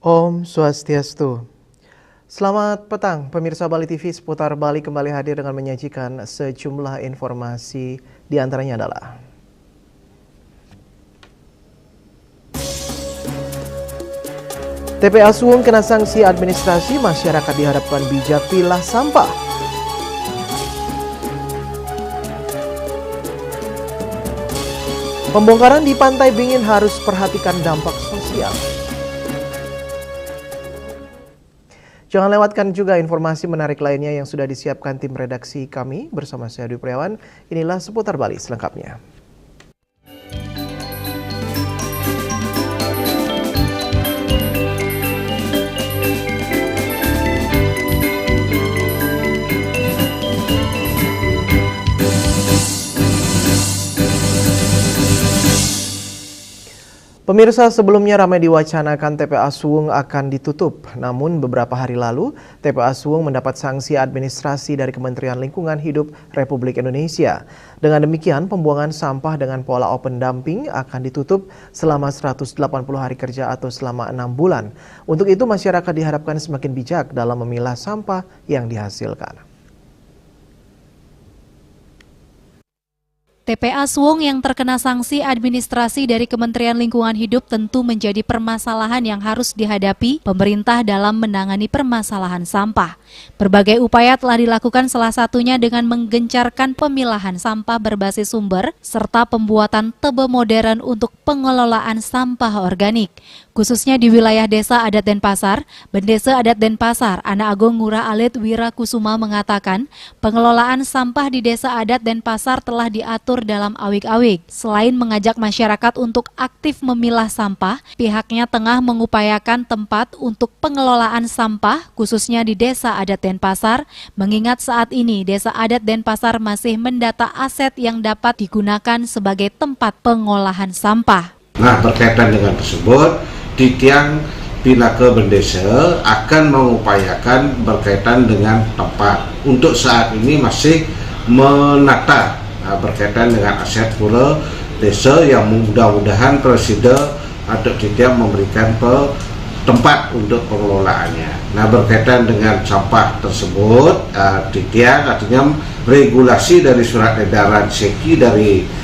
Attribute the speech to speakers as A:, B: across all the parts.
A: Om Swastiastu. Selamat petang, pemirsa Bali TV. Seputar Bali kembali hadir dengan menyajikan sejumlah informasi, di antaranya adalah TPA Suwung kena sanksi administrasi, masyarakat diharapkan bijak pilah sampah. Pembongkaran di Pantai Bingin harus perhatikan dampak sosial. Jangan lewatkan juga informasi menarik lainnya yang sudah disiapkan tim redaksi kami bersama saya Dwi Priawan. Inilah Seputar Bali selengkapnya. Pemirsa, sebelumnya ramai diwacanakan TPA Suwung akan ditutup. Namun beberapa hari lalu, TPA Suwung mendapat sanksi administrasi dari Kementerian Lingkungan Hidup Republik Indonesia. Dengan demikian, pembuangan sampah dengan pola open dumping akan ditutup selama 180 hari kerja atau selama 6 bulan. Untuk itu, masyarakat diharapkan semakin bijak dalam memilah sampah yang dihasilkan.
B: TPA Suwung yang terkena sanksi administrasi dari Kementerian Lingkungan Hidup tentu menjadi permasalahan yang harus dihadapi pemerintah dalam menangani permasalahan sampah. Berbagai upaya telah dilakukan, salah satunya dengan menggencarkan pemilahan sampah berbasis sumber serta pembuatan tebe modern untuk pengelolaan sampah organik. Khususnya di wilayah Desa Adat Denpasar, Bendesa Adat Denpasar, Anak Agung Ngurah Alit Wirakusuma mengatakan pengelolaan sampah di Desa Adat Denpasar telah diatur dalam awik-awik. Selain mengajak masyarakat untuk aktif memilah sampah, pihaknya tengah mengupayakan tempat untuk pengelolaan sampah khususnya di Desa Adat Denpasar, mengingat saat ini Desa Adat Denpasar masih mendata aset yang dapat digunakan sebagai tempat pengolahan sampah.
C: Nah, berkaitan dengan tersebut, Titiang Pinaka Bendesa akan mengupayakan berkaitan dengan tempat. Untuk saat ini masih menata berkaitan dengan aset pura desa yang mudah-mudahan Presiden atau Titiang memberikan tempat untuk pengelolaannya. Nah, berkaitan dengan sampah tersebut, Titiang artinya regulasi dari surat edaran SEKI dari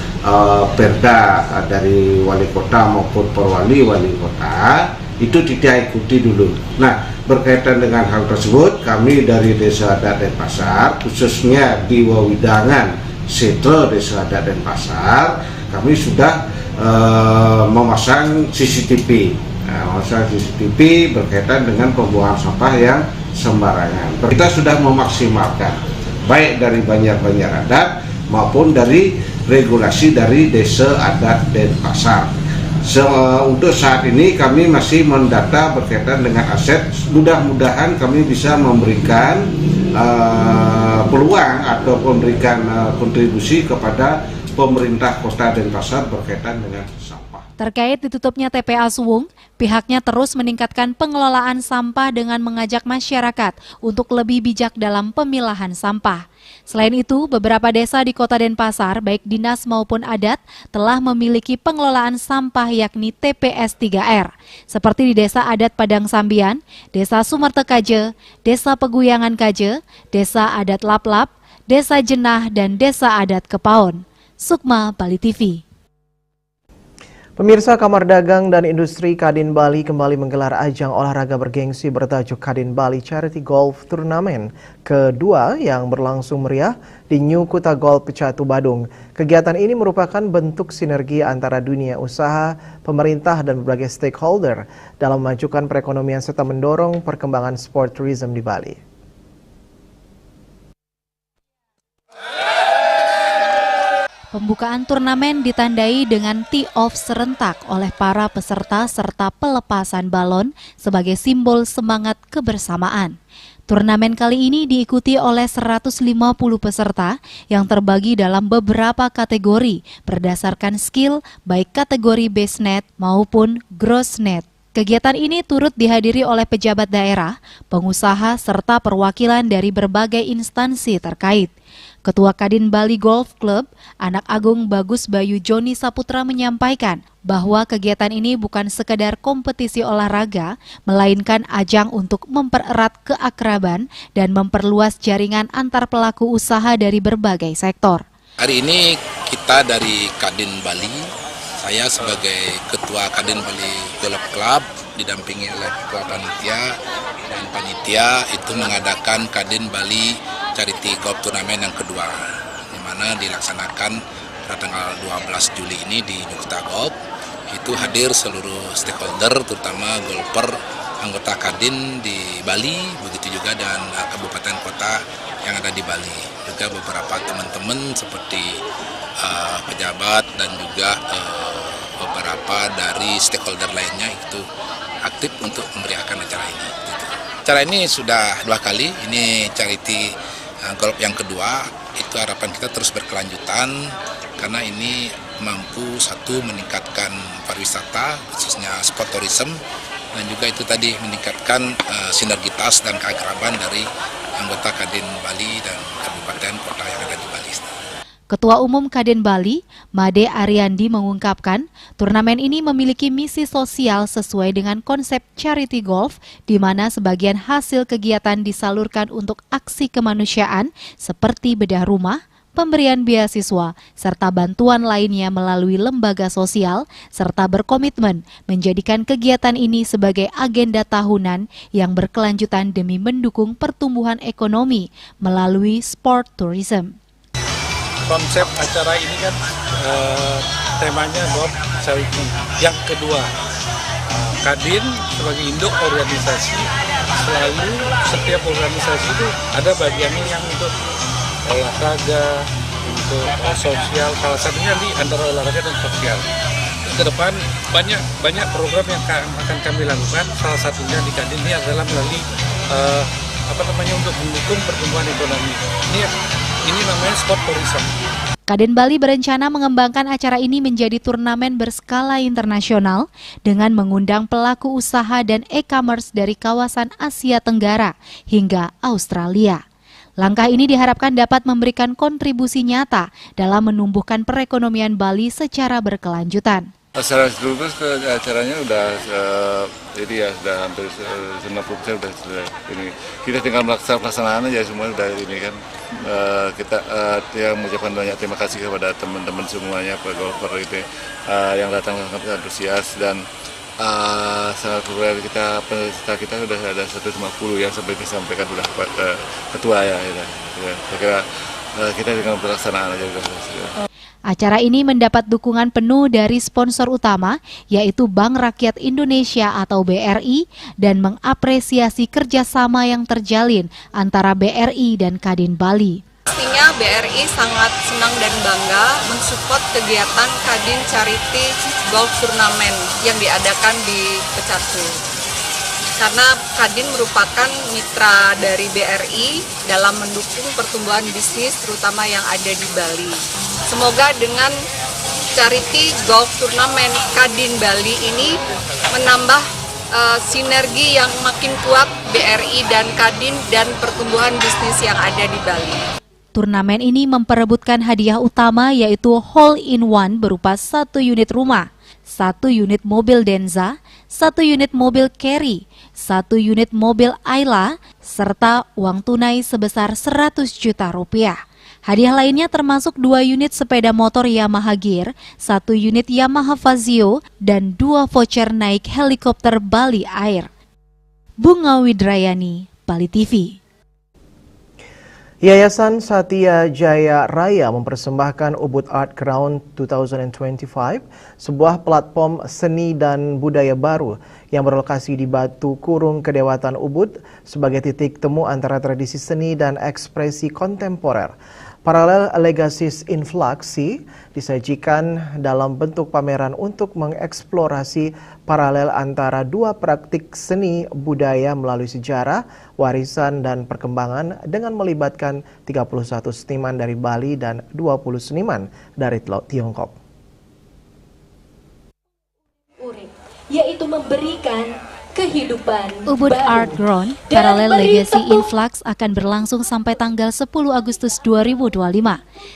C: Perda dari wali kota maupun perwali wali kota itu tidak ikuti dulu. Nah, berkaitan dengan hal tersebut, kami dari Desa Adat Denpasar, khususnya di Wawidangan Setra Desa Adat Denpasar, kami sudah memasang CCTV. Memasang CCTV berkaitan dengan pembuangan sampah yang sembarangan. Kita sudah memaksimalkan baik dari Banjar Adat maupun dari regulasi dari Desa Adat Denpasar. Untuk saat ini kami masih mendata berkaitan dengan aset. Mudah-mudahan kami bisa memberikan peluang atau memberikan kontribusi kepada pemerintah Kota Denpasar berkaitan dengan sampah.
B: Terkait ditutupnya TPA Suwung, pihaknya terus meningkatkan pengelolaan sampah dengan mengajak masyarakat untuk lebih bijak dalam pemilahan sampah. Selain itu, beberapa desa di Kota Denpasar, baik dinas maupun adat, telah memiliki pengelolaan sampah yakni TPS 3R, seperti di Desa Adat Padang Sambian, Desa Sumerte Kaje, Desa Peguyangan Kaje, Desa Adat Laplap, Desa Jenah, dan Desa Adat Kepaon. Sukma, Bali TV.
A: Pemirsa, Kamar Dagang dan Industri Kadin Bali kembali menggelar ajang olahraga bergengsi bertajuk Kadin Bali Charity Golf Tournament kedua yang berlangsung meriah di New Kuta Golf Pecatu Badung. Kegiatan ini merupakan bentuk sinergi antara dunia usaha, pemerintah, dan berbagai stakeholder dalam memajukan perekonomian serta mendorong perkembangan sport tourism di Bali.
B: Pembukaan turnamen ditandai dengan tee-off serentak oleh para peserta serta pelepasan balon sebagai simbol semangat kebersamaan. Turnamen kali ini diikuti oleh 150 peserta yang terbagi dalam beberapa kategori berdasarkan skill baik kategori base net maupun gross net. Kegiatan ini turut dihadiri oleh pejabat daerah, pengusaha, serta perwakilan dari berbagai instansi terkait. Ketua Kadin Bali Golf Club, Anak Agung Bagus Bayu Joni Saputra menyampaikan bahwa kegiatan ini bukan sekedar kompetisi olahraga, melainkan ajang untuk mempererat keakraban dan memperluas jaringan antar pelaku usaha dari berbagai sektor.
D: Hari ini kita dari Kadin Bali, saya sebagai Ketua Kadin Bali Golf Club didampingi oleh Ketua Panitia dan Panitia itu mengadakan Kadin Bali Charity Golf Turnamen yang kedua, di mana dilaksanakan pada tanggal 12 Juli ini di Nukta Golf. Itu hadir seluruh stakeholder, terutama golfer anggota Kadin di Bali, begitu juga dan kabupaten kota yang ada di Bali. Juga beberapa teman-teman seperti pejabat dan juga beberapa dari stakeholder lainnya itu aktif untuk memeriahkan acara ini. Acara ini sudah 2 kali, ini charity golf yang kedua, itu harapan kita terus berkelanjutan karena ini mampu satu meningkatkan pariwisata khususnya sport tourism dan juga itu tadi meningkatkan sinergitas dan keakraban dari anggota Kadin Bali dan kabupaten kota yang ada di Bali.
B: Ketua Umum Kadin Bali, Made Ariandi mengungkapkan, turnamen ini memiliki misi sosial sesuai dengan konsep charity golf, di mana sebagian hasil kegiatan disalurkan untuk aksi kemanusiaan seperti bedah rumah, pemberian beasiswa, serta bantuan lainnya melalui lembaga sosial, serta berkomitmen menjadikan kegiatan ini sebagai agenda tahunan yang berkelanjutan demi mendukung pertumbuhan ekonomi melalui sport tourism.
E: Konsep acara ini kan temanya golf charity. Yang kedua, Kadin sebagai induk organisasi selalu setiap organisasi itu ada bagiannya yang untuk olahraga, untuk sosial. Salah satunya di antara olahraga dan sosial. Ke depan banyak program yang akan kami lakukan. Salah satunya di Kadin ini adalah melalui untuk mendukung pertumbuhan ekonomi. Ini namanya sport tourism.
B: Kadin Bali berencana mengembangkan acara ini menjadi turnamen berskala internasional dengan mengundang pelaku usaha dan e-commerce dari kawasan Asia Tenggara hingga Australia. Langkah ini diharapkan dapat memberikan kontribusi nyata dalam menumbuhkan perekonomian Bali secara berkelanjutan.
F: Secara seluruh acaranya sudah hampir 90% sudah ini. Kita tinggal pelaksanaan aja semua sudah ini kan. Kita mengucapkan banyak terima kasih kepada teman-teman semuanya para golfer itu yang datang sangat antusias dan sangat populer. Peserta kita sudah ada 150 yang sampai disampaikan sudah ketua ya. Saya kira kita tinggal pelaksanaan aja sudah.
B: Acara ini mendapat dukungan penuh dari sponsor utama, yaitu Bank Rakyat Indonesia atau BRI, dan mengapresiasi kerjasama yang terjalin antara BRI dan Kadin Bali.
G: Pastinya BRI sangat senang dan bangga mensupport kegiatan Kadin Charity Golf Turnamen yang diadakan di Pecatu. Karena Kadin merupakan mitra dari BRI dalam mendukung pertumbuhan bisnis terutama yang ada di Bali. Semoga dengan Charity Golf Turnamen Kadin Bali ini menambah sinergi yang makin kuat BRI dan Kadin dan pertumbuhan bisnis yang ada di Bali.
B: Turnamen ini memperebutkan hadiah utama yaitu hole-in-one berupa 1 unit rumah, 1 unit mobil Denza, 1 unit mobil Carry, 1 unit mobil Ayla, serta uang tunai sebesar 100 juta rupiah. Hadiah lainnya termasuk 2 unit sepeda motor Yamaha Gear, 1 unit Yamaha Fazio, dan 2 voucher naik helikopter Bali Air. Bunga Widrayani, Bali TV.
A: Yayasan Satya Jaya Raya mempersembahkan Ubud Art Crown 2025, sebuah platform seni dan budaya baru yang berlokasi di Batu Kurung Kedewatan Ubud sebagai titik temu antara tradisi seni dan ekspresi kontemporer. Paralel Legacies Inflaksi disajikan dalam bentuk pameran untuk mengeksplorasi paralel antara dua praktik seni budaya melalui sejarah, warisan, dan perkembangan dengan melibatkan 31 seniman dari Bali dan 20 seniman dari Tiongkok.
H: Yaitu memberikan kehidupan
B: Ubud
H: baru.
B: Art Ground
H: Dan
B: Parallel
H: beri
B: Legacy
H: tepuk
B: Influx akan berlangsung sampai tanggal 10 Agustus 2025.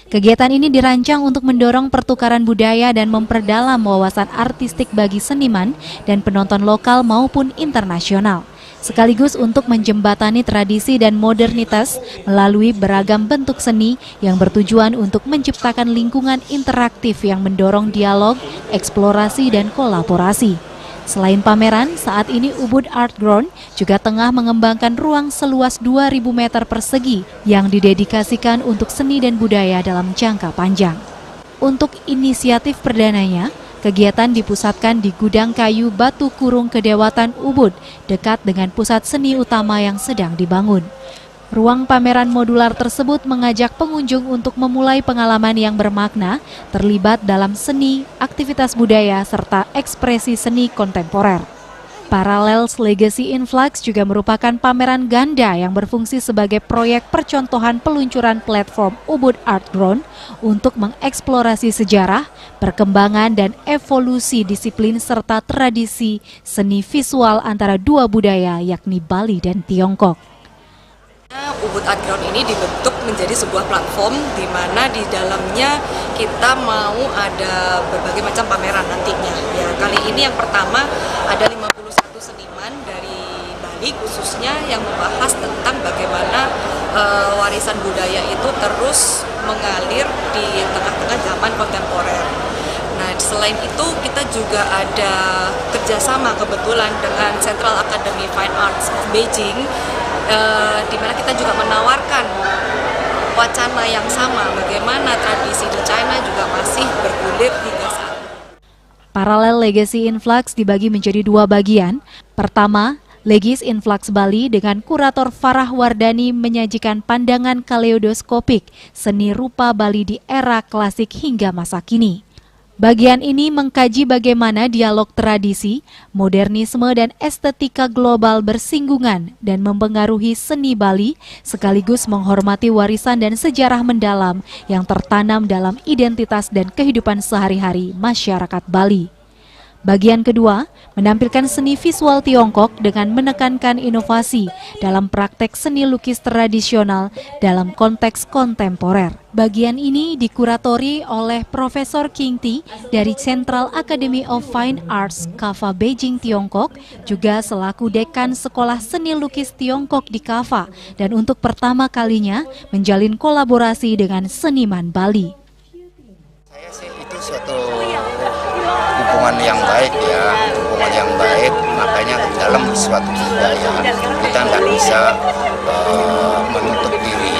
B: Kegiatan ini dirancang untuk mendorong pertukaran budaya dan memperdalam wawasan artistik bagi seniman dan penonton lokal maupun internasional, sekaligus untuk menjembatani tradisi dan modernitas melalui beragam bentuk seni yang bertujuan untuk menciptakan lingkungan interaktif yang mendorong dialog, eksplorasi, dan kolaborasi. Selain pameran, saat ini Ubud Art Ground juga tengah mengembangkan ruang seluas 2.000 meter persegi yang didedikasikan untuk seni dan budaya dalam jangka panjang. Untuk inisiatif perdananya, kegiatan dipusatkan di Gudang Kayu Batu Kurung Kedewatan Ubud, dekat dengan pusat seni utama yang sedang dibangun. Ruang pameran modular tersebut mengajak pengunjung untuk memulai pengalaman yang bermakna, terlibat dalam seni, aktivitas budaya, serta ekspresi seni kontemporer. Parallel Legacy Influx juga merupakan pameran ganda yang berfungsi sebagai proyek percontohan peluncuran platform Ubud Art Ground untuk mengeksplorasi sejarah, perkembangan, dan evolusi disiplin serta tradisi seni visual antara dua budaya yakni Bali dan Tiongkok.
G: Ubud Art Ground ini dibentuk menjadi sebuah platform di mana di dalamnya kita mau ada berbagai macam pameran nantinya. Ya, kali ini yang pertama ada 51 seniman dari Bali khususnya yang membahas tentang bagaimana warisan budaya itu terus mengalir di tengah-tengah zaman kontemporer. Nah, selain itu kita juga ada kerjasama kebetulan dengan Central Academy Fine Arts of Beijing, di mana kita juga menawarkan wacana yang sama, bagaimana tradisi di China juga masih bergulir hingga saat ini.
B: Parallel Legacy Influx dibagi menjadi dua bagian. Pertama, Legis Influx Bali dengan kurator Farah Wardani menyajikan pandangan kaleidoskopik seni rupa Bali di era klasik hingga masa kini. Bagian ini mengkaji bagaimana dialog tradisi, modernisme, dan estetika global bersinggungan dan mempengaruhi seni Bali, sekaligus menghormati warisan dan sejarah mendalam yang tertanam dalam identitas dan kehidupan sehari-hari masyarakat Bali. Bagian kedua, menampilkan seni visual Tiongkok dengan menekankan inovasi dalam praktek seni lukis tradisional dalam konteks kontemporer. Bagian ini dikuratori oleh Profesor King Ti dari Central Academy of Fine Arts Kava Beijing, Tiongkok, juga selaku dekan Sekolah Seni Lukis Tiongkok di Kava, dan untuk pertama kalinya menjalin kolaborasi dengan seniman Bali.
I: Saya sih itu suatu hubungan yang baik ya, hubungan yang baik, makanya dalam suatu budaya kita nggak bisa menutup diri.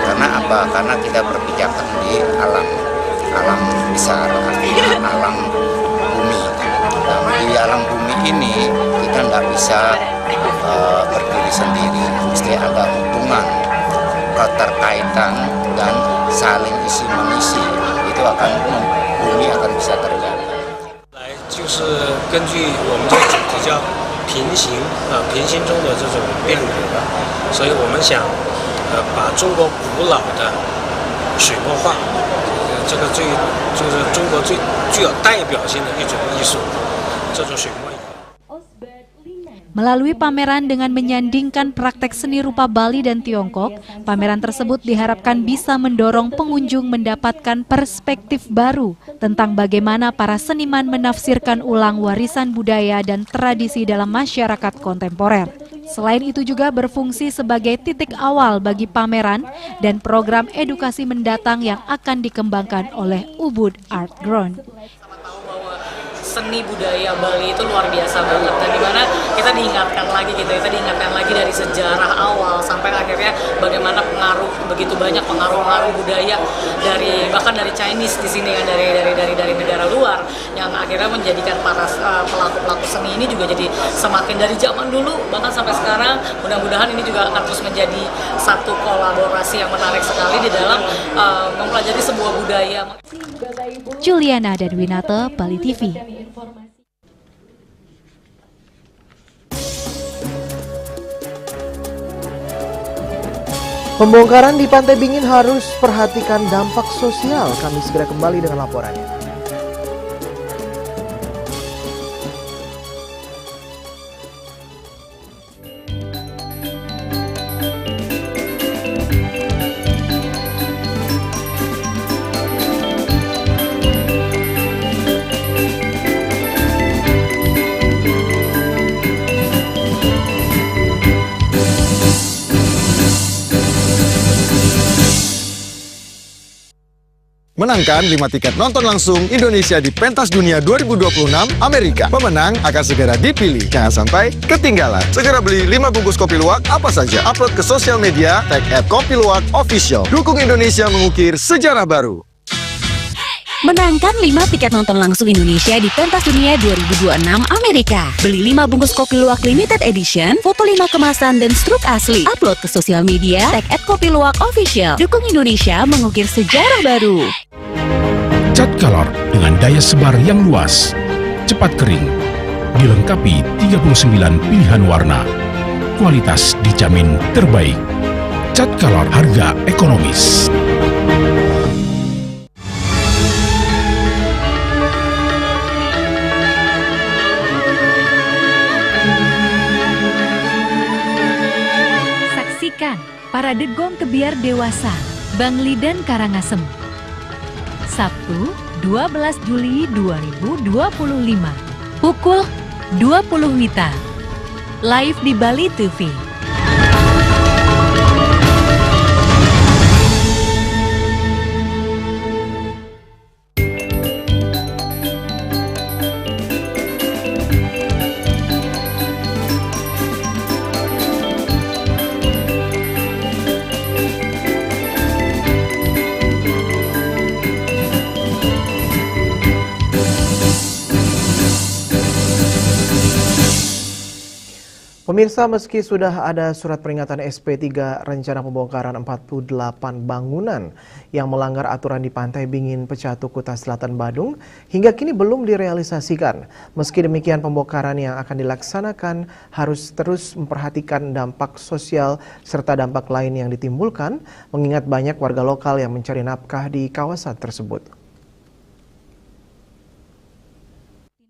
I: Karena apa? Karena kita berpijakan di alam besar, artinya alam bumi. Nah, di alam bumi ini kita nggak bisa berdiri sendiri, mesti ada hubungan, keterkaitan, dan saling isi mengisi. Itu akan bumi akan bisa terjaga.
J: 就是根据我们这个主题叫平行中的这种变革，所以我们想把中国古老的水墨画，这个就是中国最具有代表性的一种艺术，这种水墨。
B: Melalui pameran dengan menyandingkan praktek seni rupa Bali dan Tiongkok, pameran tersebut diharapkan bisa mendorong pengunjung mendapatkan perspektif baru tentang bagaimana para seniman menafsirkan ulang warisan budaya dan tradisi dalam masyarakat kontemporer. Selain itu juga berfungsi sebagai titik awal bagi pameran dan program edukasi mendatang yang akan dikembangkan oleh Ubud Art Ground.
K: Seni budaya Bali itu luar biasa banget, dan dimana kita diingatkan lagi dari sejarah awal sampai akhirnya bagaimana begitu banyak pengaruh budaya bahkan dari Chinese di sini kan, dari negara luar yang akhirnya menjadikan para pelaku seni ini juga jadi semakin dari zaman dulu bahkan sampai sekarang. Mudah-mudahan ini juga akan terus menjadi satu kolaborasi yang menarik sekali di dalam mempelajari sebuah budaya.
B: Juliana dan Winata, Bali TV.
A: Pembongkaran di Pantai Bingin harus perhatikan dampak sosial. Kami segera kembali dengan laporannya.
H: Menangkan 5 tiket nonton langsung Indonesia di Pentas Dunia 2026 Amerika. Pemenang akan segera dipilih. Jangan sampai ketinggalan. Segera beli 5 bungkus kopi luwak apa saja. Upload ke sosial media, tag @kopiluwak_official. Dukung Indonesia mengukir sejarah baru.
L: Menangkan 5 tiket nonton langsung Indonesia di Pentas Dunia 2026 Amerika. Beli 5 bungkus kopi luwak limited edition, foto 5 kemasan dan struk asli. Upload ke sosial media, tag @kopiluwak_official. Dukung Indonesia mengukir sejarah baru.
M: Cat Color dengan daya sebar yang luas, cepat kering, dilengkapi 39 pilihan warna. Kualitas dijamin terbaik. Cat Color, harga ekonomis.
N: Saksikan Parade Gong Kebiar Dewasa Bangli dan Karangasem Sabtu 12 Juli 2025 pukul 20 WITA live di Bali TV.
A: Pemirsa, meski sudah ada surat peringatan SP3 rencana pembongkaran 48 bangunan yang melanggar aturan di Pantai Bingin Pecatu, Kuta Selatan, Badung, hingga kini belum direalisasikan. Meski demikian, pembongkaran yang akan dilaksanakan harus terus memperhatikan dampak sosial serta dampak lain yang ditimbulkan, mengingat banyak warga lokal yang mencari nafkah di kawasan tersebut.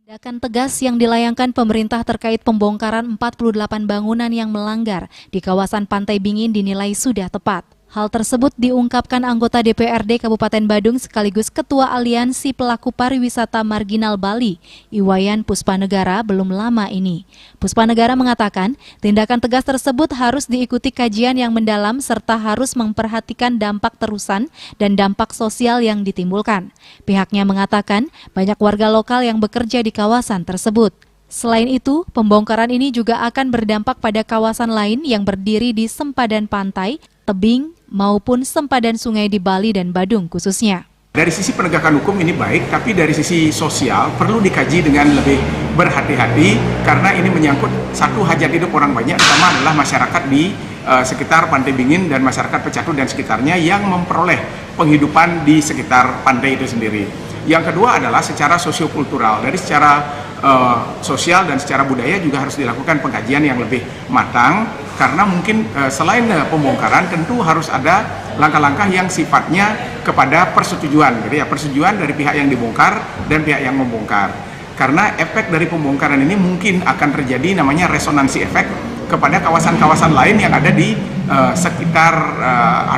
B: Tindakan tegas yang dilayangkan pemerintah terkait pembongkaran 48 bangunan yang melanggar di kawasan Pantai Bingin dinilai sudah tepat. Hal tersebut diungkapkan anggota DPRD Kabupaten Badung sekaligus Ketua Aliansi Pelaku Pariwisata Marginal Bali, Iwayan Puspanegara, belum lama ini. Puspanegara mengatakan, tindakan tegas tersebut harus diikuti kajian yang mendalam serta harus memperhatikan dampak terusan dan dampak sosial yang ditimbulkan. Pihaknya mengatakan, banyak warga lokal yang bekerja di kawasan tersebut. Selain itu, pembongkaran ini juga akan berdampak pada kawasan lain yang berdiri di sempadan pantai, tebing, maupun sempadan sungai di Bali dan Badung khususnya.
O: Dari sisi penegakan hukum ini baik, tapi dari sisi sosial perlu dikaji dengan lebih berhati-hati karena ini menyangkut satu hajat hidup orang banyak, terutama adalah masyarakat di sekitar Pantai Bingin dan masyarakat Pecatu dan sekitarnya yang memperoleh penghidupan di sekitar pantai itu sendiri. Yang kedua adalah secara sosiokultural, dari secara sosial dan secara budaya juga harus dilakukan pengkajian yang lebih matang karena mungkin selain pembongkaran tentu harus ada langkah-langkah yang sifatnya kepada persetujuan, jadi ya persetujuan dari pihak yang dibongkar dan pihak yang membongkar. Karena efek dari pembongkaran ini mungkin akan terjadi namanya resonansi efek kepada kawasan-kawasan lain yang ada di sekitar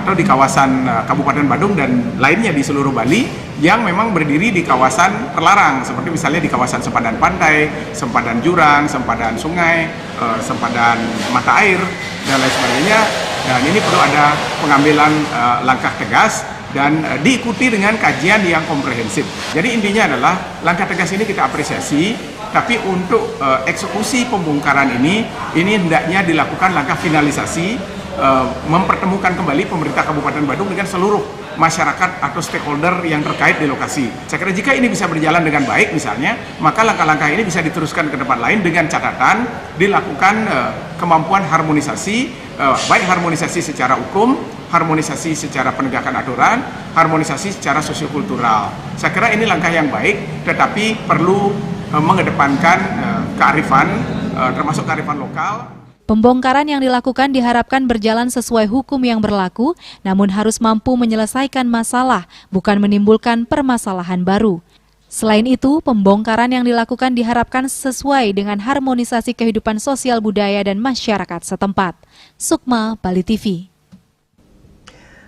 O: atau di kawasan Kabupaten Badung dan lainnya di seluruh Bali yang memang berdiri di kawasan terlarang seperti misalnya di kawasan sempadan pantai, sempadan jurang, sempadan sungai, sempadan mata air dan lain sebagainya. Dan ini perlu ada pengambilan langkah tegas dan diikuti dengan kajian yang komprehensif. Jadi intinya adalah langkah tegas ini kita apresiasi, tapi untuk eksekusi pembongkaran ini hendaknya dilakukan langkah finalisasi, mempertemukan kembali pemerintah Kabupaten Badung dengan seluruh masyarakat atau stakeholder yang terkait di lokasi. Saya kira jika ini bisa berjalan dengan baik misalnya, maka langkah-langkah ini bisa diteruskan ke tempat lain dengan catatan dilakukan kemampuan harmonisasi, baik harmonisasi secara hukum, harmonisasi secara penegakan aturan, harmonisasi secara sosiokultural. Saya kira ini langkah yang baik, tetapi perlu mengedepankan kearifan, termasuk kearifan lokal.
B: Pembongkaran yang dilakukan diharapkan berjalan sesuai hukum yang berlaku, namun harus mampu menyelesaikan masalah, bukan menimbulkan permasalahan baru. Selain itu, pembongkaran yang dilakukan diharapkan sesuai dengan harmonisasi kehidupan sosial budaya dan masyarakat setempat. Sukma, Bali TV.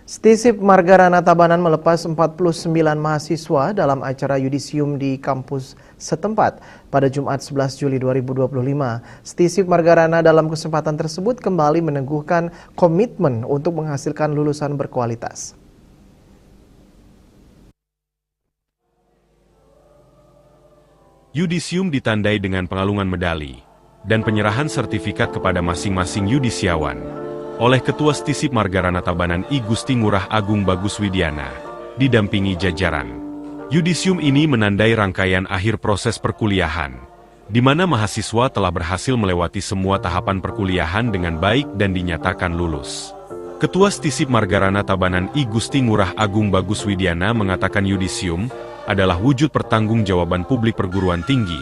A: Stisip Margarana Tabanan melepas 49 mahasiswa dalam acara yudisium di kampus setempat pada Jumat 11 Juli 2025. Stisip Margarana dalam kesempatan tersebut kembali meneguhkan komitmen untuk menghasilkan lulusan berkualitas.
P: Yudisium ditandai dengan pengalungan medali dan penyerahan sertifikat kepada masing-masing yudisiawan oleh Ketua Stisip Margarana Tabanan I Gusti Ngurah Agung Bagus Widiana, didampingi jajaran. Yudisium ini menandai rangkaian akhir proses perkuliahan, di mana mahasiswa telah berhasil melewati semua tahapan perkuliahan dengan baik dan dinyatakan lulus. Ketua Stisip Margarana Tabanan I Gusti Ngurah Agung Bagus Widiana mengatakan yudisium adalah wujud pertanggungjawaban publik perguruan tinggi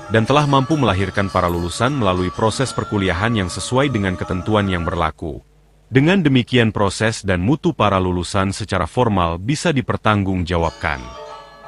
P: dan telah mampu melahirkan para lulusan melalui proses perkuliahan yang sesuai dengan ketentuan yang berlaku. Dengan demikian proses dan mutu para lulusan secara formal bisa dipertanggungjawabkan.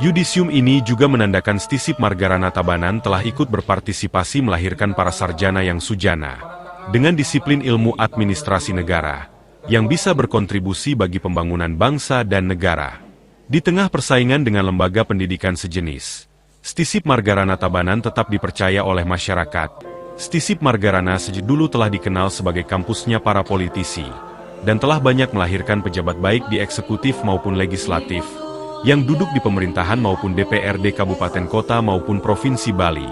P: Yudisium ini juga menandakan Stisip Margarana Tabanan telah ikut berpartisipasi melahirkan para sarjana yang sujana dengan disiplin ilmu administrasi negara yang bisa berkontribusi bagi pembangunan bangsa dan negara. Di tengah persaingan dengan lembaga pendidikan sejenis, Stisip Margarana Tabanan tetap dipercaya oleh masyarakat. Stisip Margarana sejak dulu telah dikenal sebagai kampusnya para politisi, dan telah banyak melahirkan pejabat baik di eksekutif maupun legislatif, yang duduk di pemerintahan maupun DPRD Kabupaten Kota maupun Provinsi Bali.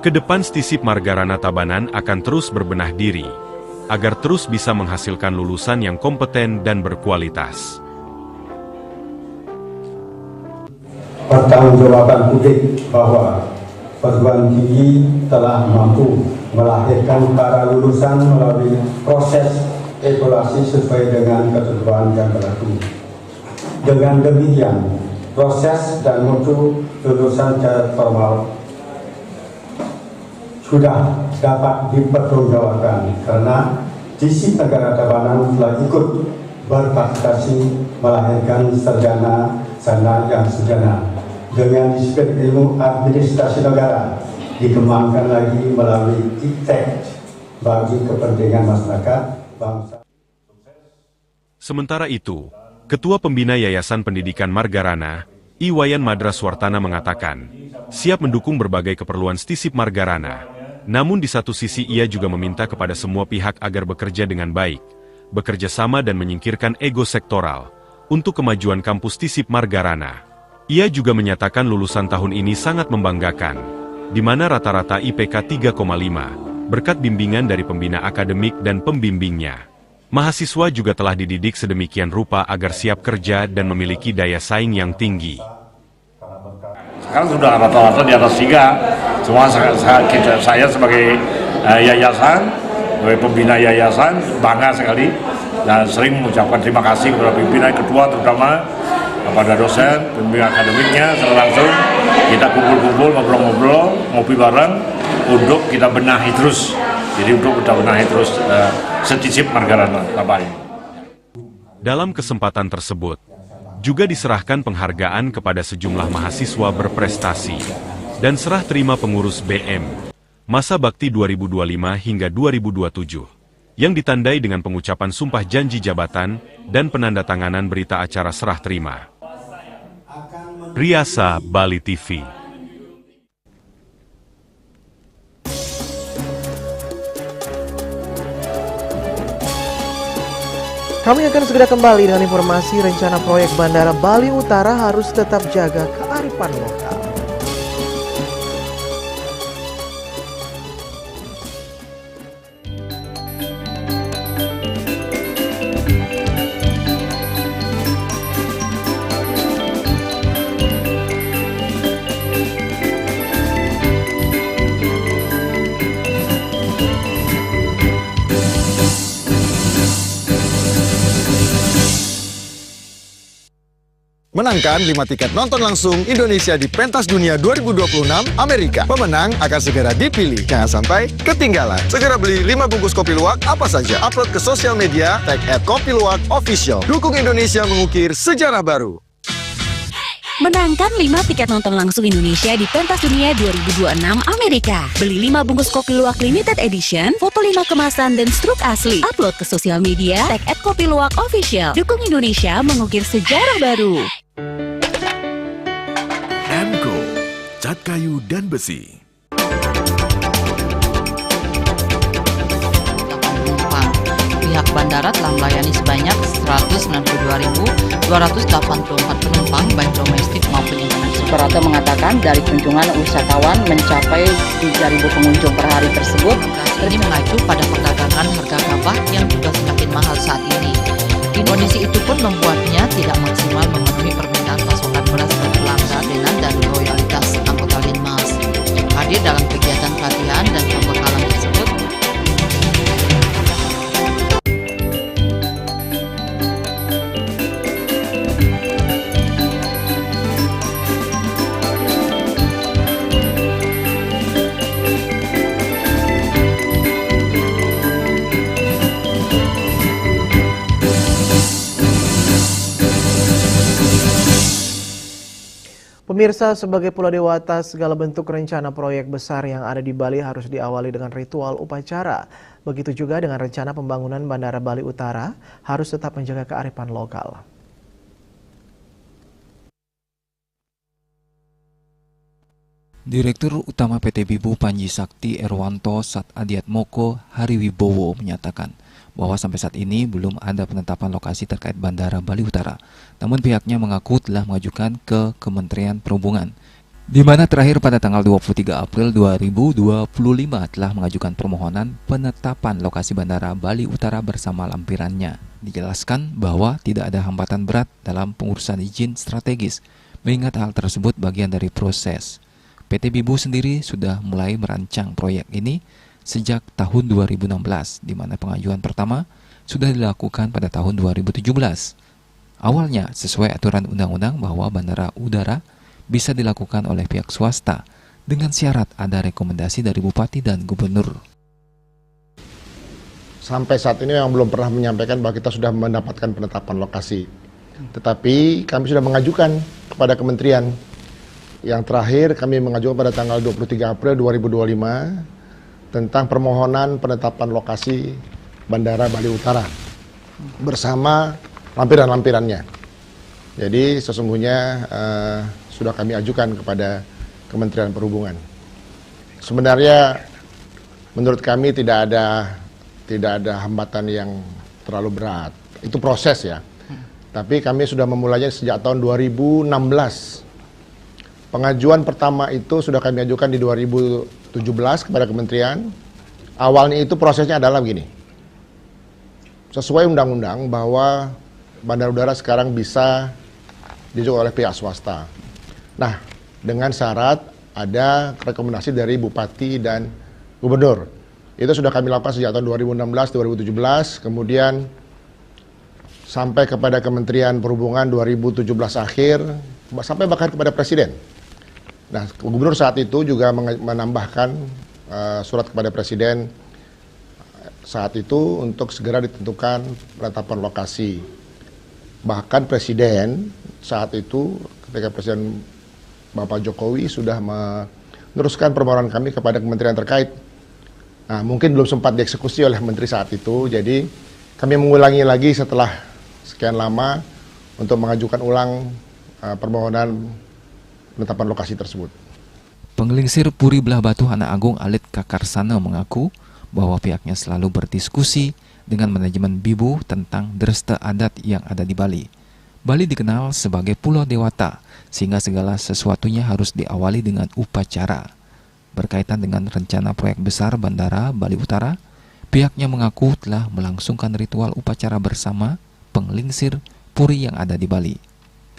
P: Kedepan Stisip Margarana Tabanan akan terus berbenah diri, agar terus bisa menghasilkan lulusan yang kompeten dan berkualitas.
Q: Pertanggungjawaban publik bahwa perguruan tinggi telah mampu melahirkan para lulusan melalui proses evaluasi sesuai dengan ketentuan yang berlaku. Dengan demikian, proses dan mutu lulusan secara formal sudah dapat dipertanggungjawabkan karena Stisip Margarana Tabanan telah ikut berpartisipasi melahirkan sarjana yang sujana dengan disiplin ilmu administrasi negara dikembangkan lagi melalui ITEK bagi kepentingan masyarakat bangsa.
P: Sementara itu, Ketua Pembina Yayasan Pendidikan Margarana, Iwayan Madraswartana mengatakan, siap mendukung berbagai keperluan Stisip Margarana. Namun di satu sisi ia juga meminta kepada semua pihak agar bekerja dengan baik, bekerja sama dan menyingkirkan ego sektoral untuk kemajuan kampus Stisip Margarana. Ia juga menyatakan lulusan tahun ini sangat membanggakan, di mana rata-rata IPK 3,5, berkat bimbingan dari pembina akademik dan pembimbingnya. Mahasiswa juga telah dididik sedemikian rupa agar siap kerja dan memiliki daya saing yang tinggi.
R: Sekarang sudah rata-rata di atas 3, semua saya sebagai yayasan, sebagai pembina yayasan, bangga sekali dan sering mengucapkan terima kasih kepada pimpinan ketua terutama kepada dosen, pembimbing akademiknya, secara langsung kita kumpul-kumpul, ngobrol-ngobrol, ngopi bareng untuk kita benahi terus. Jadi untuk kita benahi terus Stisip Margarana Tabanan.
P: Dalam kesempatan tersebut, juga diserahkan penghargaan kepada sejumlah mahasiswa berprestasi dan serah terima pengurus BM Masa Bakti 2025 hingga 2027, yang ditandai dengan pengucapan sumpah janji jabatan dan penandatanganan berita acara serah terima. Riasa Bali TV.
A: Kami akan segera kembali dengan informasi rencana proyek Bandara Bali Utara harus tetap jaga kearifan lokal.
H: Menangkan 5 tiket nonton langsung Indonesia di Pentas Dunia 2026 Amerika. Pemenang akan segera dipilih. Jangan sampai ketinggalan. Segera beli 5 bungkus kopi luwak apa saja. Upload ke sosial media, tag @kopiluwakofficial. Dukung Indonesia mengukir sejarah baru.
L: Menangkan 5 tiket nonton langsung Indonesia di Pentas Dunia 2026 Amerika. Beli 5 bungkus kopi luwak limited edition, foto 5 kemasan dan struk asli. Upload ke sosial media, tag @kopiluwakofficial. Dukung Indonesia mengukir sejarah baru.
S: M.Co. Cat kayu dan besi.
T: Pihak bandara Udara telah melayani sebanyak 192.284 penumpang baik domestik maupun internasional.
U: Suprapto mengatakan dari kunjungan wisatawan mencapai 3.000 pengunjung per hari tersebut.
T: Ini mengacu pada perdagangan harga gabah yang juga semakin mahal saat ini. Kondisi itu pun membuatnya tidak maksimal memenuhi permintaan pasokan beras bagi pelanggan dan loyalitas anggota Linmas. Hadir dalam kegiatan pelatihan dan pembekalan tersebut,
A: Pemirsa, sebagai Pulau Dewata, segala bentuk rencana proyek besar yang ada di Bali harus diawali dengan ritual upacara. Begitu juga dengan rencana pembangunan Bandara Bali Utara harus tetap menjaga kearifan lokal.
V: Direktur Utama PT Bibu Panji Sakti Erwanto Satadiatmoko Hariwibowo menyatakan bahwa sampai saat ini belum ada penetapan lokasi terkait Bandara Bali Utara. Namun pihaknya mengaku telah mengajukan ke Kementerian Perhubungan, di mana terakhir pada tanggal 23 April 2025 telah mengajukan permohonan penetapan lokasi Bandara Bali Utara bersama lampirannya. Dijelaskan bahwa tidak ada hambatan berat dalam pengurusan izin strategis, mengingat hal tersebut bagian dari proses. PT Bibu sendiri sudah mulai merancang proyek ini sejak tahun 2016, di mana pengajuan pertama sudah dilakukan pada tahun 2017. Awalnya sesuai aturan undang-undang bahwa bandara udara bisa dilakukan oleh pihak swasta dengan syarat ada rekomendasi dari bupati dan gubernur.
W: Sampai saat ini memang belum pernah menyampaikan bahwa kita sudah mendapatkan penetapan lokasi. Tetapi kami sudah mengajukan kepada kementerian. Yang terakhir kami mengajukan pada tanggal 23 April 2025 tentang permohonan penetapan lokasi Bandara Bali Utara bersama lampiran-lampirannya. Jadi sesungguhnya sudah kami ajukan kepada Kementerian Perhubungan. Sebenarnya menurut kami tidak ada hambatan yang terlalu berat. Itu proses ya. Tapi kami sudah memulainya sejak tahun 2016. Pengajuan pertama itu sudah kami ajukan di 2017 kepada kementerian. Awalnya itu prosesnya adalah begini. Sesuai undang-undang bahwa bandara udara sekarang bisa dijual oleh pihak swasta. Nah, dengan syarat ada rekomendasi dari bupati dan gubernur. Itu sudah kami lakukan sejak tahun 2016-2017, kemudian sampai kepada Kementerian Perhubungan 2017 akhir, sampai bahkan kepada Presiden. Nah, gubernur saat itu juga menambahkan surat kepada Presiden saat itu untuk segera ditentukan penetapan lokasi. Bahkan Presiden saat itu ketika Presiden Bapak Jokowi sudah meneruskan permohonan kami kepada kementerian terkait. Nah, mungkin belum sempat dieksekusi oleh menteri saat itu, jadi kami mengulangi lagi setelah sekian lama untuk mengajukan ulang permohonan penetapan lokasi tersebut.
V: Penggelingsir Puri Belah Batu Anak Agung Alit Kakarsana mengaku bahwa pihaknya selalu berdiskusi dengan manajemen Bibu tentang dresta adat yang ada di Bali. Bali dikenal sebagai Pulau Dewata, sehingga segala sesuatunya harus diawali dengan upacara. Berkaitan dengan rencana proyek besar Bandara Bali Utara, pihaknya mengaku telah melangsungkan ritual upacara bersama penggelingsir Puri yang ada di Bali.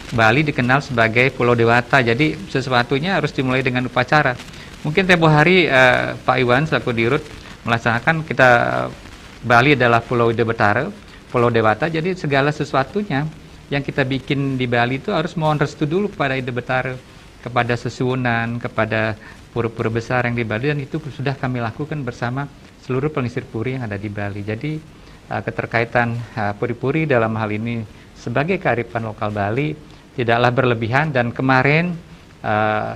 X: Bali dikenal sebagai Pulau Dewata, jadi sesuatunya harus dimulai dengan upacara. Mungkin tempo hari Pak Iwan selaku Dirut melaksanakan kita Bali adalah Pulau Dewata, Pulau Dewata, jadi segala sesuatunya yang kita bikin di Bali itu harus mohon restu dulu kepada Ide Betara, kepada Sesunan, kepada pura-pura besar yang di Bali, dan itu sudah kami lakukan bersama seluruh pengisir puri yang ada di Bali. Jadi keterkaitan puri-puri dalam hal ini sebagai kearifan lokal Bali tidaklah berlebihan, dan kemarin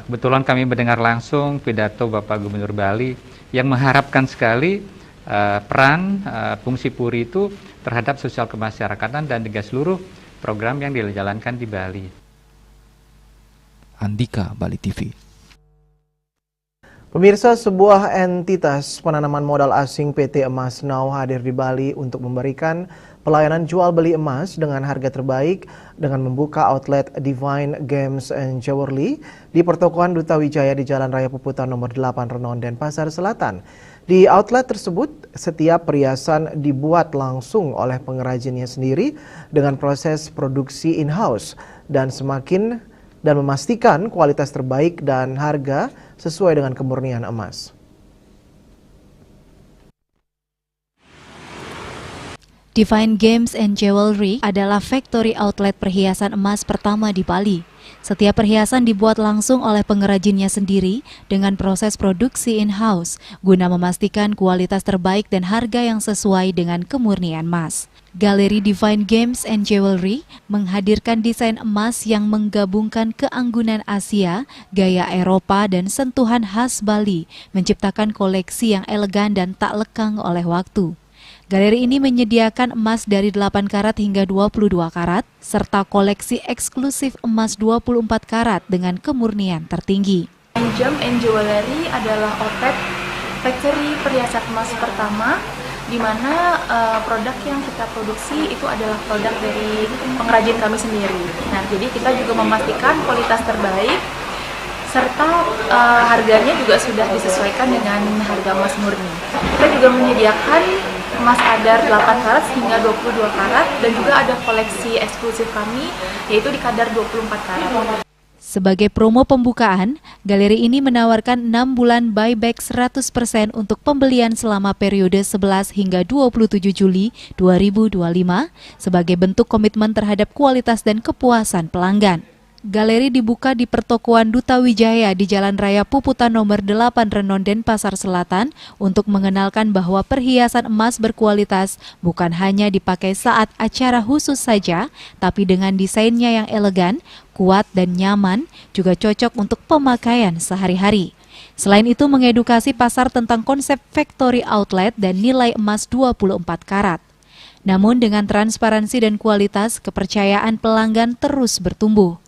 X: kebetulan kami mendengar langsung pidato Bapak Gubernur Bali yang mengharapkan sekali peran fungsi puri itu terhadap sosial kemasyarakatan dan juga seluruh program yang dijalankan di Bali.
V: Andika, Bali TV.
A: Pemirsa, sebuah entitas penanaman modal asing PT Emas Now hadir di Bali untuk memberikan pelayanan jual beli emas dengan harga terbaik dengan membuka outlet Divine Games and Jewelry di pertokoan Duta Wijaya di Jalan Raya Puputan nomor 8 Renon, Denpasar Selatan. Di outlet tersebut, setiap perhiasan dibuat langsung oleh pengrajinnya sendiri dengan proses produksi in-house dan memastikan kualitas terbaik dan harga sesuai dengan kemurnian emas.
B: Divine Games and Jewelry adalah factory outlet perhiasan emas pertama di Bali. Setiap perhiasan dibuat langsung oleh pengrajinnya sendiri dengan proses produksi in-house guna memastikan kualitas terbaik dan harga yang sesuai dengan kemurnian emas. Galeri Divine Games and Jewelry menghadirkan desain emas yang menggabungkan keanggunan Asia, gaya Eropa, dan sentuhan khas Bali, menciptakan koleksi yang elegan dan tak lekang oleh waktu. Galeri ini menyediakan emas dari 8 karat hingga 22 karat, serta koleksi eksklusif emas 24 karat dengan kemurnian tertinggi.
C: Gem and Jewelry adalah outlet factory perhiasan emas pertama, di mana produk yang kita produksi itu adalah produk dari pengrajin kami sendiri. Nah, jadi kita juga memastikan kualitas terbaik, serta harganya juga sudah disesuaikan dengan harga emas murni. Kita juga menyediakan emas kadar 8 karat hingga 22 karat dan juga ada koleksi eksklusif kami yaitu di kadar 24 karat.
B: Sebagai promo pembukaan, galeri ini menawarkan 6 bulan buyback 100% untuk pembelian selama periode 11 hingga 27 Juli 2025 sebagai bentuk komitmen terhadap kualitas dan kepuasan pelanggan. Galeri dibuka di pertokoan Duta Wijaya di Jalan Raya Puputan nomor 8 Renon, Denpasar Selatan untuk mengenalkan bahwa perhiasan emas berkualitas bukan hanya dipakai saat acara khusus saja, tapi dengan desainnya yang elegan, kuat dan nyaman juga cocok untuk pemakaian sehari-hari. Selain itu mengedukasi pasar tentang konsep factory outlet dan nilai emas 24 karat. Namun dengan transparansi dan kualitas, kepercayaan pelanggan terus bertumbuh.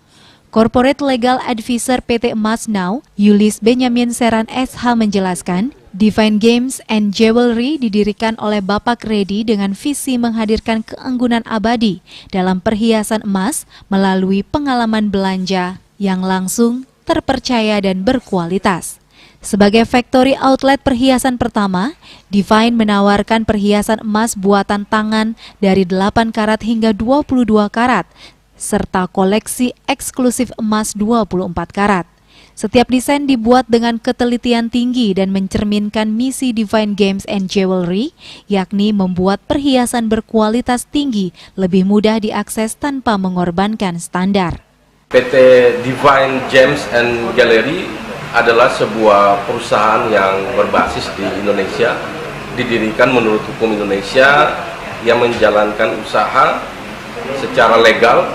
B: Corporate Legal Advisor PT Emas Now, Yulis Benyamin Seran SH menjelaskan, Divine Games and Jewelry didirikan oleh Bapak Redi dengan visi menghadirkan keanggunan abadi dalam perhiasan emas melalui pengalaman belanja yang langsung, terpercaya dan berkualitas. Sebagai factory outlet perhiasan pertama, Divine menawarkan perhiasan emas buatan tangan dari 8 karat hingga 22 karat, serta koleksi eksklusif emas 24 karat. Setiap desain dibuat dengan ketelitian tinggi dan mencerminkan misi Divine Games and Jewelry, yakni membuat perhiasan berkualitas tinggi lebih mudah diakses tanpa mengorbankan standar.
D: PT Divine Games and Gallery adalah sebuah perusahaan yang berbasis di Indonesia, didirikan menurut hukum Indonesia yang menjalankan usaha secara legal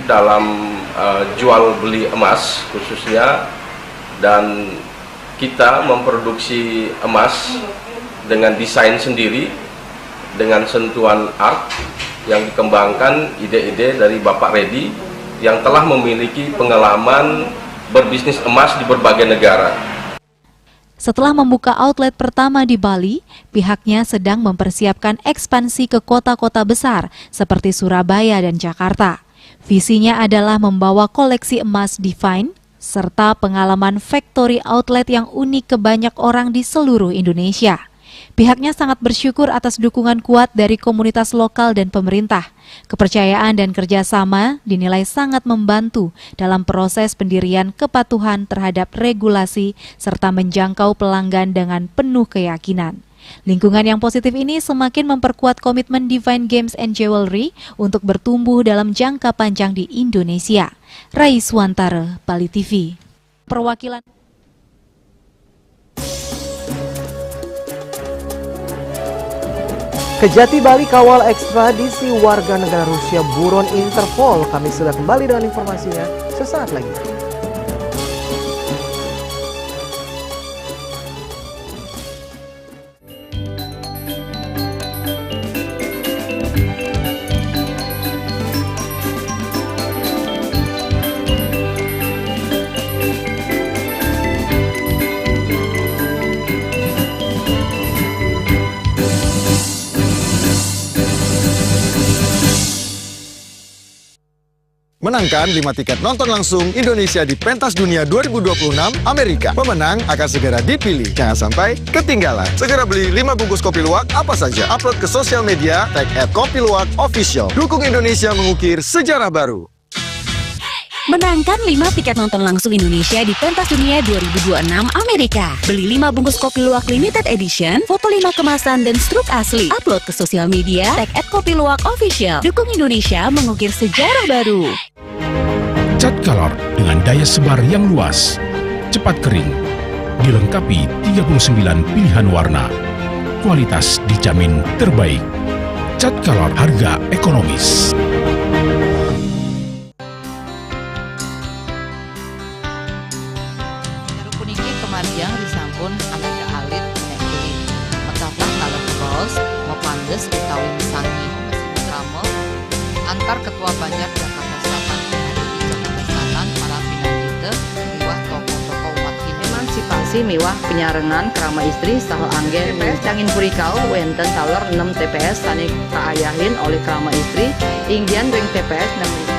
D: dalam jual beli emas khususnya, dan kita memproduksi emas dengan desain sendiri dengan sentuhan art yang dikembangkan ide-ide dari Bapak Redi yang telah memiliki pengalaman berbisnis emas di berbagai negara.
B: Setelah membuka outlet pertama di Bali, pihaknya sedang mempersiapkan ekspansi ke kota-kota besar seperti Surabaya dan Jakarta. Visinya adalah membawa koleksi emas Divine serta pengalaman factory outlet yang unik ke banyak orang di seluruh Indonesia. Pihaknya sangat bersyukur atas dukungan kuat dari komunitas lokal dan pemerintah. Kepercayaan dan kerjasama dinilai sangat membantu dalam proses pendirian kepatuhan terhadap regulasi serta menjangkau pelanggan dengan penuh keyakinan. Lingkungan yang positif ini semakin memperkuat komitmen Divine Games and Jewelry untuk bertumbuh dalam jangka panjang di Indonesia. Rais Wantara, Bali TV. Perwakilan
A: Kejati Bali kawal ekstradisi warga negara Rusia buron Interpol. Kami sudah kembali dengan informasinya sesaat lagi.
H: Menangkan 5 tiket nonton langsung Indonesia di Pentas Dunia 2026 Amerika. Pemenang akan segera dipilih. Jangan sampai ketinggalan. Segera beli 5 bungkus kopi luwak apa saja. Upload ke sosial media, tag @kopiluwak_official. Dukung Indonesia mengukir sejarah baru.
L: Menangkan 5 tiket nonton langsung Indonesia di Pentas Dunia 2026 Amerika. Beli 5 bungkus kopi luwak limited edition, foto 5 kemasan dan struk asli. Upload ke sosial media, tag @kopiluwak_official. Dukung Indonesia mengukir sejarah baru.
M: Cat color dengan daya sebar yang luas, cepat kering, dilengkapi 39 pilihan warna. Kualitas dijamin terbaik. Cat color harga ekonomis.
T: Marjang disampun angkat ke alit nek kulit. Mekatlah kalau terus mepandes utawi misangi drama antar Ketua Banjar Jakarta Selatan di Jakarta Selatan para pinanite miwah tokoh-tokoh umat Hindu.
U: Emansipasi miwah penyarengan krama istri saha anggen cangin purikau wenten taler 6 TPS sani kaayahin oleh krama istri inggian ring TPS 6.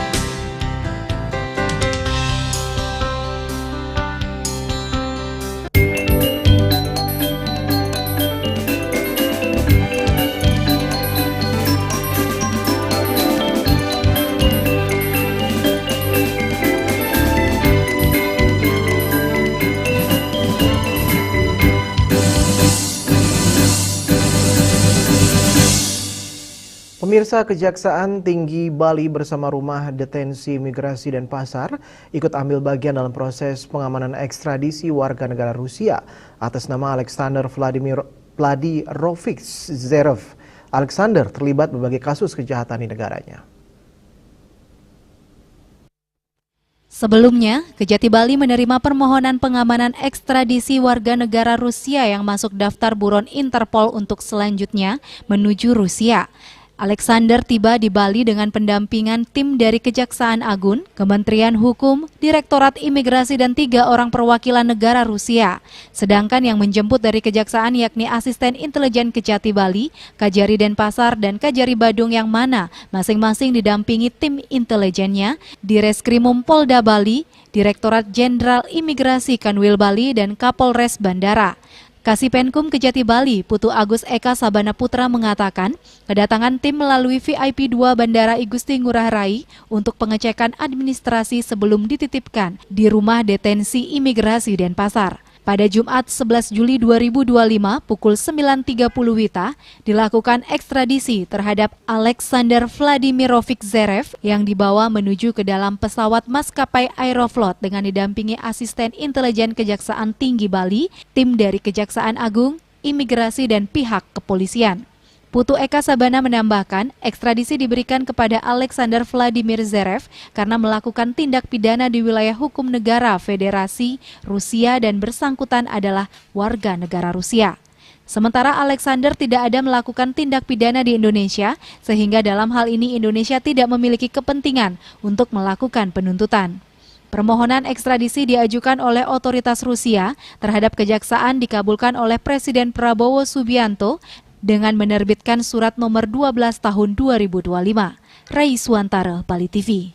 A: Pemirsa, Kejaksaan Tinggi Bali bersama Rumah Detensi Imigrasi dan Pasar ikut ambil bagian dalam proses pengamanan ekstradisi warga negara Rusia atas nama Alexander Vladirovich Zerev. Alexander terlibat berbagai kasus kejahatan di negaranya.
B: Sebelumnya, Kejati Bali menerima permohonan pengamanan ekstradisi warga negara Rusia yang masuk daftar buron Interpol untuk selanjutnya menuju Rusia. Alexander tiba di Bali dengan pendampingan tim dari Kejaksaan Agung, Kementerian Hukum, Direktorat Imigrasi dan 3 orang perwakilan negara Rusia. Sedangkan yang menjemput dari Kejaksaan yakni Asisten Intelijen Kejati Bali, Kajari Denpasar dan Kajari Badung yang mana masing-masing didampingi tim intelijennya, Direskrimum Polda Bali, Direktorat Jenderal Imigrasi Kanwil Bali dan Kapolres Bandara. Kasipenkum Kejati Bali, Putu Agus Eka Sabana Putra mengatakan, kedatangan tim melalui VIP 2 Bandara I Gusti Ngurah Rai untuk pengecekan administrasi sebelum dititipkan di Rumah Detensi Imigrasi Denpasar. Pada Jumat 11 Juli 2025 pukul 9.30 WITA dilakukan ekstradisi terhadap Alexander Vladimirovich Zerev yang dibawa menuju ke dalam pesawat maskapai Aeroflot dengan didampingi Asisten Intelijen Kejaksaan Tinggi Bali, tim dari Kejaksaan Agung, Imigrasi dan pihak kepolisian. Putu Eka Sabana menambahkan, ekstradisi diberikan kepada Alexander Vladimir Zerev karena melakukan tindak pidana di wilayah hukum negara Federasi Rusia dan bersangkutan adalah warga negara Rusia. Sementara Alexander tidak ada melakukan tindak pidana di Indonesia, sehingga dalam hal ini Indonesia tidak memiliki kepentingan untuk melakukan penuntutan. Permohonan ekstradisi diajukan oleh otoritas Rusia terhadap Kejaksaan dikabulkan oleh Presiden Prabowo Subianto dengan menerbitkan surat nomor 12 tahun 2025. Rai Suantara, Bali TV.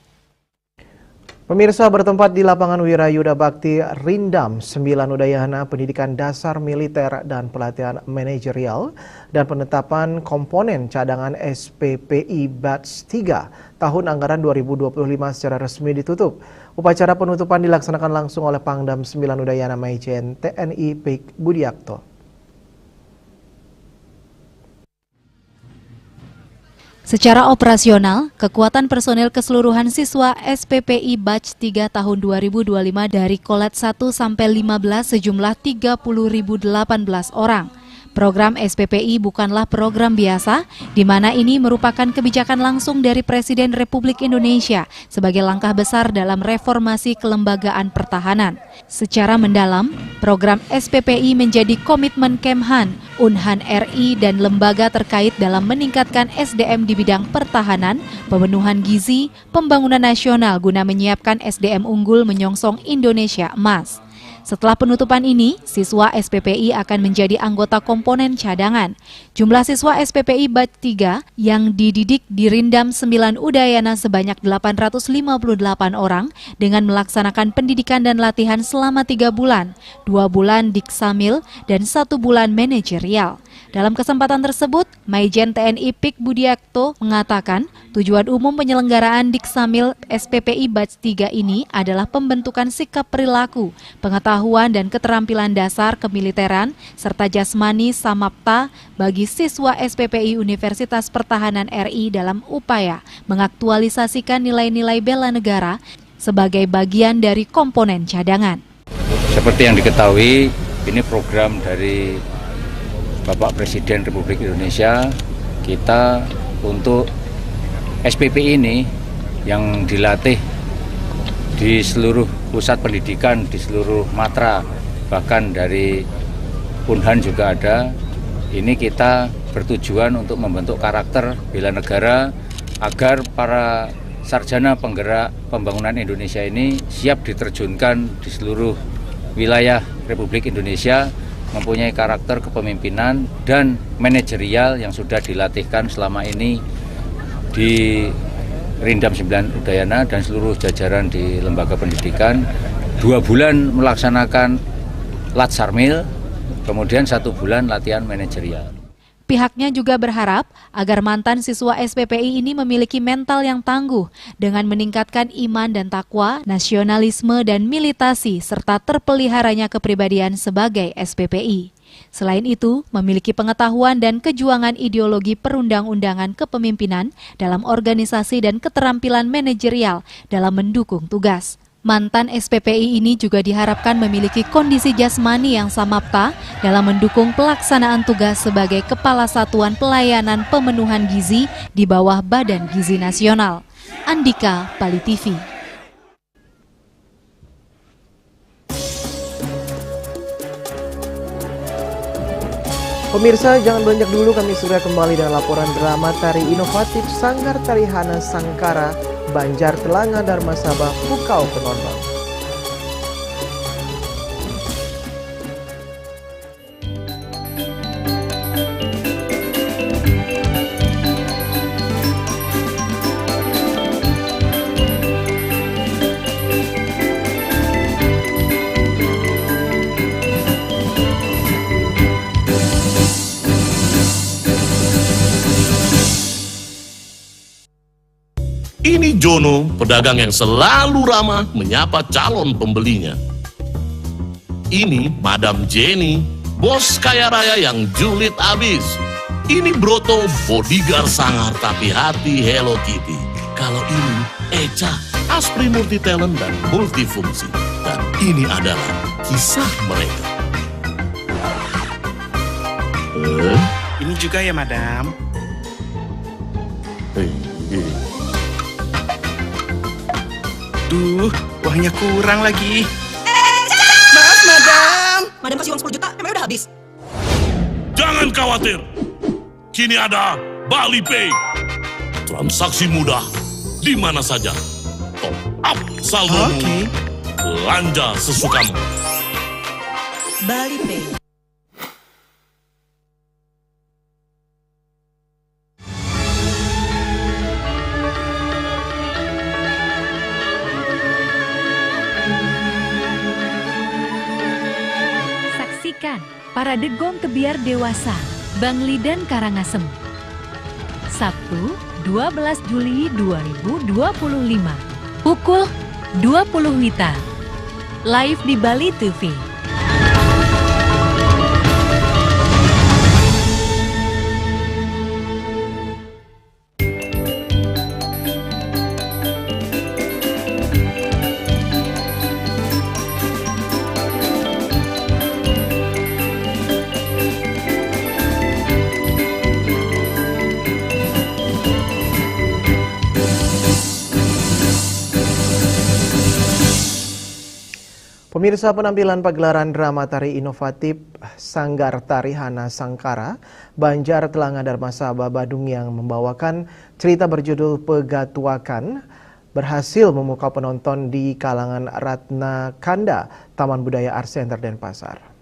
A: Pemirsa, bertempat di lapangan Wirayuda Bakti Rindam 9 Udayana Pendidikan Dasar Militer dan Pelatihan Manajerial dan penetapan komponen cadangan SPPI Batch 3 tahun anggaran 2025 secara resmi ditutup. Upacara penutupan dilaksanakan langsung oleh Pangdam 9 Udayana Maijen TNI Pik Budiakto.
B: Secara operasional, kekuatan personel keseluruhan siswa SPPI Batch 3 tahun 2025 dari Kolet 1 sampai 15 sejumlah 30.018 orang. Program SPPI bukanlah program biasa, di mana ini merupakan kebijakan langsung dari Presiden Republik Indonesia sebagai langkah besar dalam reformasi kelembagaan pertahanan. Secara mendalam, program SPPI menjadi komitmen Kemhan, Unhan RI dan lembaga terkait dalam meningkatkan SDM di bidang pertahanan, pemenuhan gizi, pembangunan nasional guna menyiapkan SDM unggul menyongsong Indonesia Emas. Setelah penutupan ini, siswa SPPI akan menjadi anggota komponen cadangan. Jumlah siswa SPPI batch 3 yang dididik di Rindam 9 Udayana sebanyak 858 orang dengan melaksanakan pendidikan dan latihan selama 3 bulan, 2 bulan Diksamil, dan 1 bulan manajerial. Dalam kesempatan tersebut, Maijen TNI Pik Budiakto mengatakan tujuan umum penyelenggaraan Diksamil SPPI batch 3 ini adalah pembentukan sikap perilaku, pengetahuan dan keterampilan dasar kemiliteran, serta jasmani samapta bagi siswa SPPI Universitas Pertahanan RI dalam upaya mengaktualisasikan nilai-nilai bela negara sebagai bagian dari komponen cadangan.
E: Seperti yang diketahui, ini program dari Bapak Presiden Republik Indonesia. Kita untuk SPPI ini yang dilatih di seluruh pusat pendidikan, di seluruh matra, bahkan dari Unhan juga ada. Ini kita bertujuan untuk membentuk karakter bela negara agar para sarjana penggerak pembangunan Indonesia ini siap diterjunkan di seluruh wilayah Republik Indonesia, mempunyai karakter kepemimpinan dan manajerial yang sudah dilatihkan selama ini di Rindam 9 Udayana dan seluruh jajaran di lembaga pendidikan. 2 bulan melaksanakan Latsarmil, kemudian 1 bulan latihan manajerial.
B: Pihaknya juga berharap agar mantan siswa SPPI ini memiliki mental yang tangguh dengan meningkatkan iman dan takwa, nasionalisme dan militasi, serta terpeliharanya kepribadian sebagai SPPI. Selain itu, memiliki pengetahuan dan kejuangan ideologi perundang-undangan kepemimpinan dalam organisasi dan keterampilan manajerial dalam mendukung tugas. Mantan SPPI ini juga diharapkan memiliki kondisi jasmani yang samapta dalam mendukung pelaksanaan tugas sebagai Kepala Satuan Pelayanan Pemenuhan Gizi di bawah Badan Gizi Nasional. Andika, Pali TV.
A: Pemirsa, jangan beranjak dulu, kami segera kembali dengan laporan drama tari inovatif Sanggar Tari Hana Sangkara, Banjar Telanga Dharma Sabah, Pukau Penonton.
F: Ini Jono, pedagang yang selalu ramah menyapa calon pembelinya. Ini Madam Jenny, bos kaya raya yang julid abis. Ini Broto, bodyguard sangar tapi hati Hello Kitty. Kalau ini Eca, Aspri multi talent dan multifungsi. Dan ini adalah kisah mereka.
G: Ini juga ya, Madam. Duh, uangnya kurang lagi. Maaf, Madam.
I: Madam kasih uang 10 juta, emang udah habis?
F: Jangan khawatir. Kini ada Bali Pay. Transaksi mudah di mana saja. Top up saldomu. Belanja sesukamu.
I: Bali Pay.
N: Parade Gong Kebiar Dewasa, Bangli dan Karangasem. Sabtu, 12 Juli 2025, pukul 20 WITA. Live di Bali TV.
A: Pemirsa, penampilan pagelaran drama tari inovatif Sanggar Tari Hana Sangkara, Banjar Telanga Dharma Sabah Badung yang membawakan cerita berjudul Pegatuakan berhasil memukau penonton di kalangan Ratna Kanda, Taman Budaya Art Center Denpasar.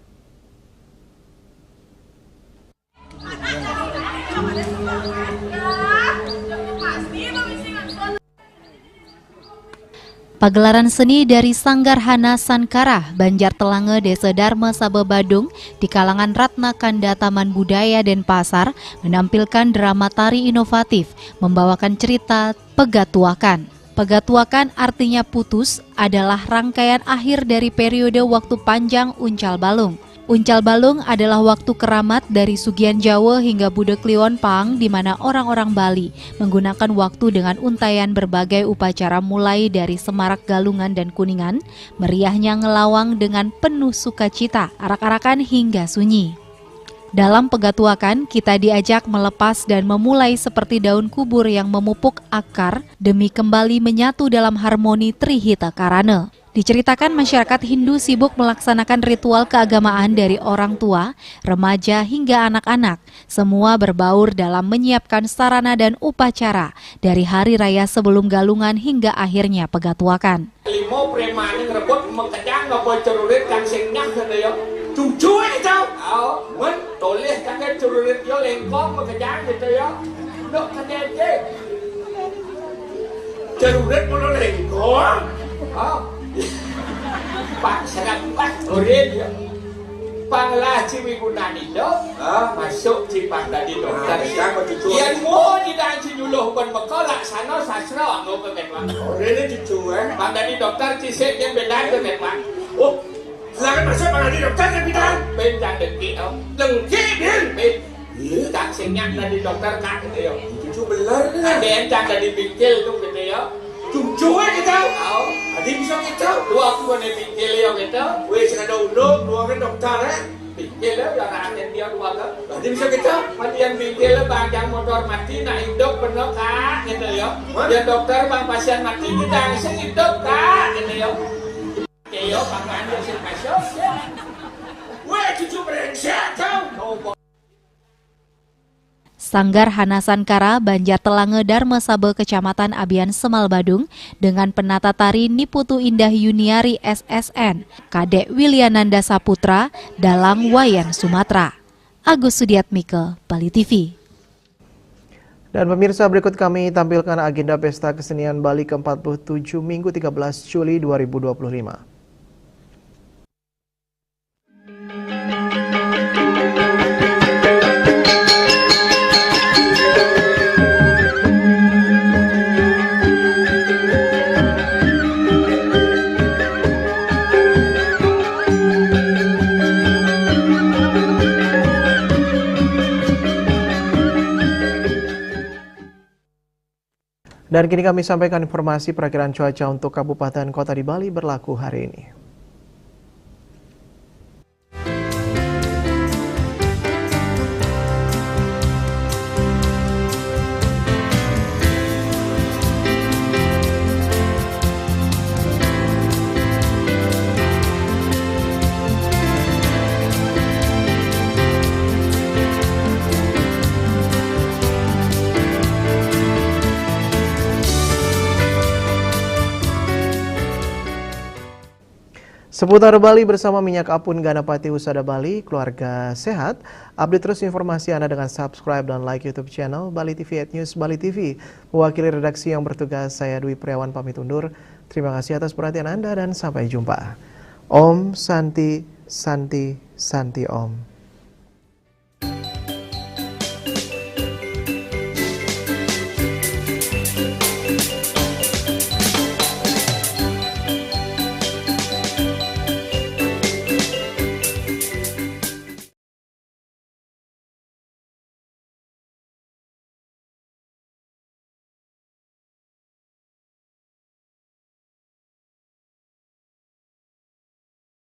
B: Pagelaran seni dari Sanggar Hana Sankara, Banjar Telange, Desa Dharma Sabe Badung di kalangan Ratna Kanda Taman Budaya Denpasar menampilkan drama tari inovatif membawakan cerita Pegatuakan. Pegatuakan artinya putus adalah rangkaian akhir dari periode waktu panjang Uncal Balung. Uncal Balung adalah waktu keramat dari Sugian Jawa hingga Bude Kliwon Pang, di mana orang-orang Bali menggunakan waktu dengan untayan berbagai upacara mulai dari semarak galungan dan kuningan, meriahnya ngelawang dengan penuh sukacita, arak-arakan hingga sunyi. Dalam Pegatuakan, kita diajak melepas dan memulai seperti daun kubur yang memupuk akar demi kembali menyatu dalam harmoni Trihita Karana. Diceritakan masyarakat Hindu sibuk melaksanakan ritual keagamaan dari orang tua, remaja hingga anak-anak. Semua berbaur dalam menyiapkan sarana dan upacara dari hari raya sebelum galungan hingga akhirnya Pegatuakan.
J: Limo preman ngerebut mengkedang ngapa cerurit kang sing nyah ya. Cucuy itu. Men toleh kang cerurit yo lengkong mengkedang gitu ya. Ndok kadeke. Cerurit mulo lengkong. Pak Serapat Oren ya. Panglah Ciwigunan itu masuk Cipang tadi dokter. Yang mau tidak nyuluh pun mekolak sana sastra anggo ke Pak. Oren cucu Pang tadi dokter cisek yang benar ke Pak. Oh, silakan masuk Pang tadi dokter kan bidang. Benjang dengki dengki bin. Iya, tak senyak tadi dokter kak gitu ya. Cucu belar ni. Ada yang cak tadi bingkil tu gitu ya. Cucu kita. Adi bisa kita. Dua aku mana bingkil yang kita. Weh senada unduk, dua kan dokter bingkil yang rakyat dia dua kan. Adi bisa kita. Adi yang bingkil bang motor mati nak hidup penuh kak gitu ya. Yang dokter bang pasien mati kita ngasih hidup kak gitu ya. Kaya bang anda sih masuk. Weh cucu berengsek kau.
B: Sanggar Hana Sankara, Banjar Telange, Dharma Sabe, Kecamatan Abian, Semal Badung dengan penata tari Niputu Indah Yuniari SSN, Kadek Williananda Saputra, Dalang Wayan Sumatera. Agus Sudiatmike, Bali TV.
A: Dan pemirsa, berikut kami tampilkan agenda Pesta Kesenian Bali ke-47 Minggu 13 Juli 2025. Dan kini kami sampaikan informasi perakiraan cuaca untuk kabupaten kota di Bali berlaku hari ini. Seputar Bali bersama Minyak Apun Ganapati Husada Bali, keluarga sehat. Update terus informasi Anda dengan subscribe dan like YouTube channel Bali TV @News Bali TV. Mewakili redaksi yang bertugas, saya Dwi Priawan pamit undur. Terima kasih atas perhatian Anda dan sampai jumpa. Om Santi Santi Santi Om.